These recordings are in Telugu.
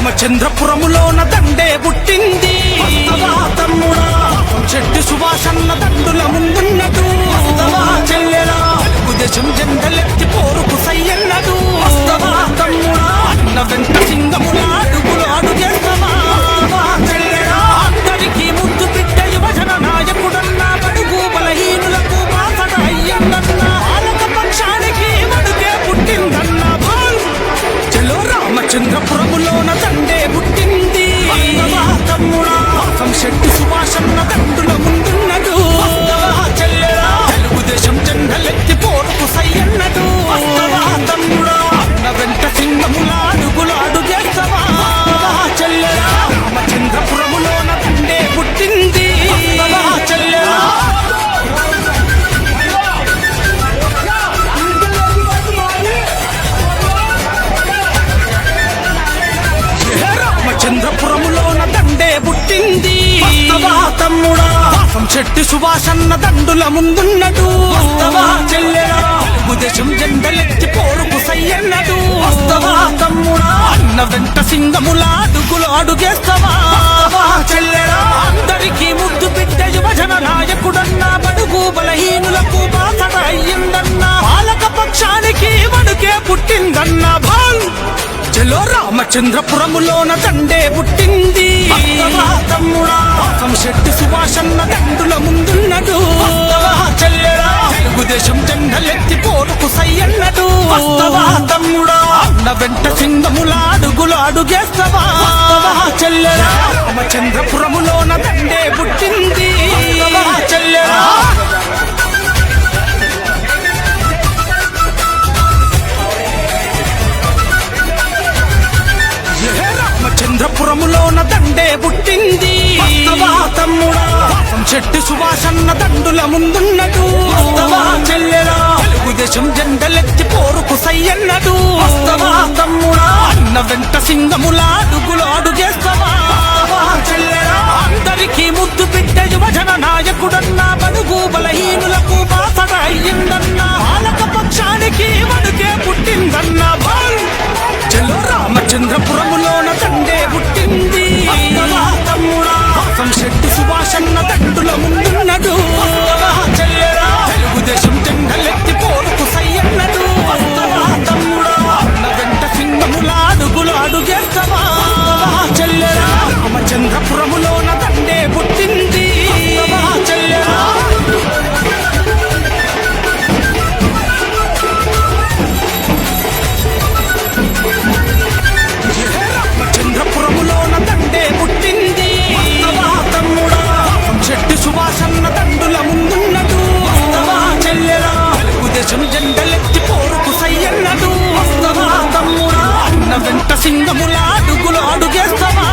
రామచంద్రపురములోన దండే పుట్టింది తమ్ముడా చెట్టు సుభాషన్న దండుల ముందున్నదు చెల్లెలా తెలుగుదేశం జెండలెత్తి పోరుకు సయ్యన్నదు తమ్ముడా అన్న వెంట సింగముల అడుగులు అడుగేస్తావా చెల్లెలా అందరికీ ముద్దు బిడ్డ యువజన నాయకుడన్నా బడుగు బలహీనులకు బాసట అయ్యన్నన్నా ఆలక పక్షానికి మడుగే పుట్టిందన్నా చెలో రామచంద్రపురములోన దండే పుట్టింది తమ్ముడా శెట్టి సుభాషన్న దండుల ముందున్నడు చెల్లెలా తెలుగుదేశం జెండలెత్తి పోరుకు సయ్యన్నడు తమ్ముడా అన్న వెంట సింగముల అడుగులు అడుగేస్తావా చెల్లెలా రామచంద్రపురములోన దండే పుట్టింది చెల్లెలా రామచంద్రపురములోన దండే పుట్టింది తమ్ముడా చెట్టి సుభాషన్న దండుల ముందున్నడు చెల్లెలా తెలుగుదేశం జెండలెత్తి పోరుకు సయ్యన్నడు తమ్ముడా అన్న వెంట సింగముల అడుగులు అడుగేస్తావా చెల్లెలా అందరికీ ముద్దు బిడ్డ యువజన నాయకుడన్నా బడుగు బలహీనులకు బాసట అయ్యిందన్నా పాలక పక్షానికి వడుకే పుట్టిందన్నా చెలో రామచంద్రపురములోన దండే పుట్టింది తమ్ముడా శెట్టి సుభాషన్న దండుల ముందున్నడు చెల్లెలా తెలుగుదేశం జెండలెత్తి పోరుకు సయ్యన్నడు తమ్ముడా అన్న వెంట సింగముల అడుగులు అడుగేస్తావా చెల్లెలా రామచంద్రపురములోన దండే పుట్టింది చెల్లెలా రామచంద్రపురములోన దండే పుట్టింది తమ్ముడా చెట్టి సుభాషన్న దండుల ముందున్నడు చెల్లెలా తెలుగుదేశం జెండలెత్తి పోరుకు సయ్యన్నడు తమ్ముడా అన్న వెంట సింగముల అడుగులు అడుగేస్తావా చెల్లెలా అందరికీ ముద్దు బిడ్డ యువజన నాయకుడన్నా బడుగు బలహీనులకు బాసట అయ్యిందన్నా పాలక పక్షానికి వడుకే పుట్టిందన్నా చెలో రామచంద్రపురములోన దండే పుట్టింది తమ్ముడా శెట్టి సుభాషన్న దండుల ముందున్నడు చెల్లెలా తెలుగుదేశం జెండలెత్తి పోరుకు సయ్యన్నడు తమ్ముడా అన్న వెంట సింగముల అడుగులు అడుగేస్తావా చెల్లెలా రామచంద్రపురములోన దండే పుట్టింది చెల్లెలా రామచంద్రపురములోన దండే పుట్టింది తమ్ముడా చెట్టి సుభాషన్న దండుల ముందున్నడు చెల్లెలా తెలుగుదేశం జెండలెత్తి పోరుకు సయ్యన్నడు తమ్ముడా అన్న వెంట సింగముల అడుగులు అడుగేస్తావా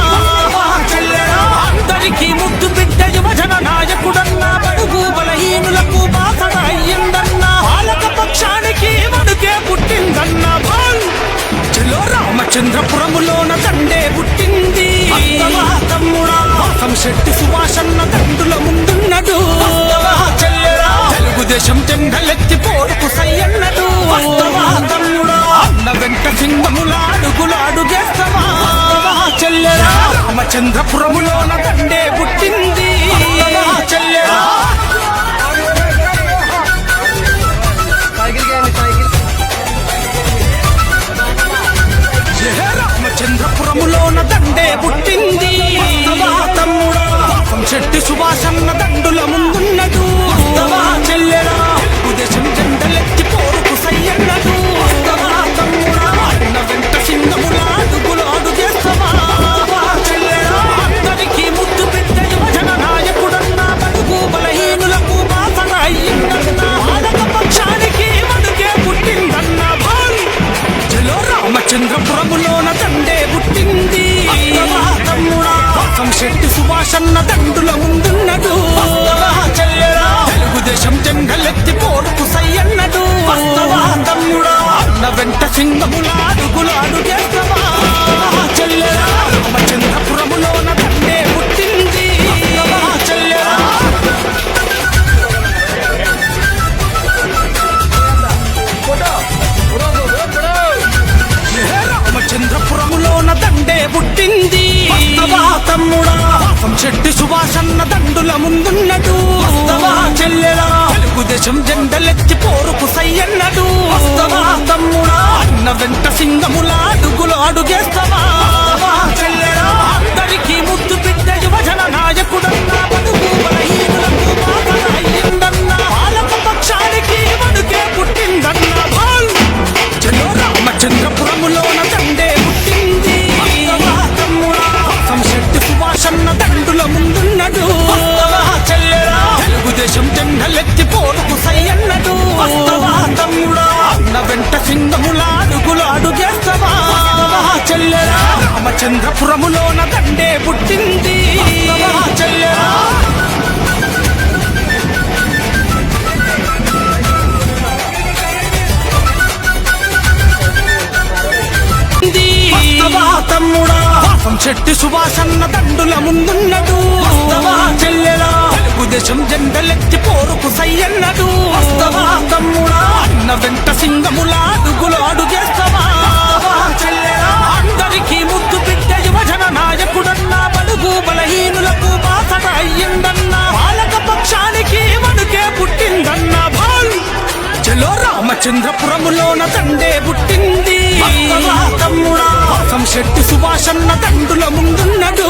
చెల్లెలా అందరికీ ముద్దు బిడ్డ యువజన నాయకుడన్నా బడుగు బలహీనులకు బాసట అయ్యిందన్నా పాలక పక్షానికి వడుకే పుట్టిందన్నా చెలో రామచంద్రపురములోన దండే పుట్టింది తమ్ముడా శెట్టి సుభాషన్న దండుల ముందున్నడు చెల్లెలా తెలుగుదేశం జెండలెత్తి పోరుకు సయ్యన్నడు తమ్ముడా అన్న వెంట సింగముల అడుగులు అడుగేస్తావా చెల్లెలా రామచంద్రపురములోన దండే పుట్టింది చెల్లెలా రామచంద్రపురములోన దండే పుట్టింది తమ్ముడా చెట్టి సుభాషన్న దండుల ముందున్నడు చెల్లెలా తెలుగుదేశం జెండలెత్తి పోరుకు సయ్యన్నడు తమ్ముడా అన్న వెంట సింగముల అడుగులు అడుగేస్తావా చెల్లెలా అందరికీ ముద్దు బిడ్డ యువజన నాయకుడన్నా బడుగు బలహీనులకు బాసట అయ్యిందన్నా పాలక పక్షానికి వడుకే పుట్టిందన్నా చెలో రామచంద్రపురములోన దండే పుట్టింది తమ్ముడా శెట్టి సుభాషన్న దండుల ముందున్నడు చెల్లెలా తెలుగుదేశం జెండలెత్తి పోరుకు సయ్యన్నడు తమ్ముడా అన్న వెంట సింగముల అడుగులు అడుగేస్తావా చెల్లెలా రామచంద్రపురములోన దండే పుట్టింది చెల్లెలా రామచంద్రపురములోన దండే పుట్టింది తమ్ముడా వాసం శెట్టి సుభాషన్న దండుల ముందున్నడు వస్తవా చెల్లెలా తెలుగుదేశం జెండలెత్తి పోరుకు సయ్యన్నడు వస్తవా తమ్ముడా అన్న వెంట సింగముల అడుగులు అడుగేస్తవా చెల్లెలా అందరికీ ముద్దు బిడ్డ యువజన నాయకుడన్నా బడుగు బలహీనులకు బాధల అయ్యిందన్నా పాలక పక్షానికి వడుకే పుట్టిందన్నా భాల్ చెల్లో రామచంద్రపురములోన దండే పుట్టింది తమ్ముడా వాసం శెట్టి సుభాషన్న దండుల ముందున్నడు వస్తవా చెల్లెలా తెలుగుదేశం జెండలెత్తి పోరుకు సయ్యన్నడు వస్తవా తమ్ముడా అన్న వెంట సింగముల అడుగులు అడుగేస్తవా చెల్లెలా రామచంద్రపురములోన దండే పుట్టింది చెల్లెలా తమ్ముడా వాసం శెట్టి సుభాషన్న దండుల ముందున్నడు వస్తవా చెల్లెలా తెలుగుదేశం జెండలెత్తి పోరుకు సయ్యన్నడు వస్తవా తమ్ముడా అన్న వెంట సింగముల అడుగులు అడుగేస్తవా చెల్లెలా అందరికీ ముద్దు బిడ్డ యువజన నాయకుడన్నా బడుగు బలహీనులకు బాసట అయ్యిందన్నా పాలక పక్షానికి వడుకే పుట్టిందన్నా భాల్ చెలో రామచంద్రపురములోన దండే పుట్టింది తమ్ముడా వాసం శెట్టి సుభాషన్న దండుల ముందున్నడు